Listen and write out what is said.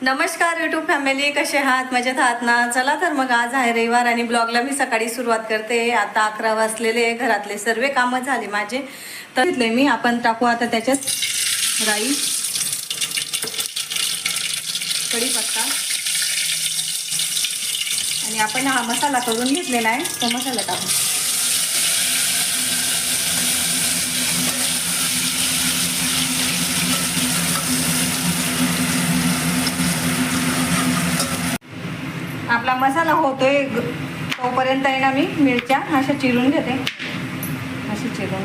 नमस्कार YouTube family, कसे आहात? मजेत आहात ना? चला तर मग आज आहे रविवार आणि ब्लॉगला मी सकाळी सुरुवात करते. आता 11 वाजलेले, घरातले सर्व कामं झाले माझे. तर घेतले मी. आपण टाकू आता त्याच्यात राई, कढीपत्ता आणि आपण हा मसाला करून घेतलेला आहे तो मसाला टाकू. आपला मसाला होतोय तोपर्यंत आहे ना मी मिरच्या अशा चिरून घेते. अशी चिरून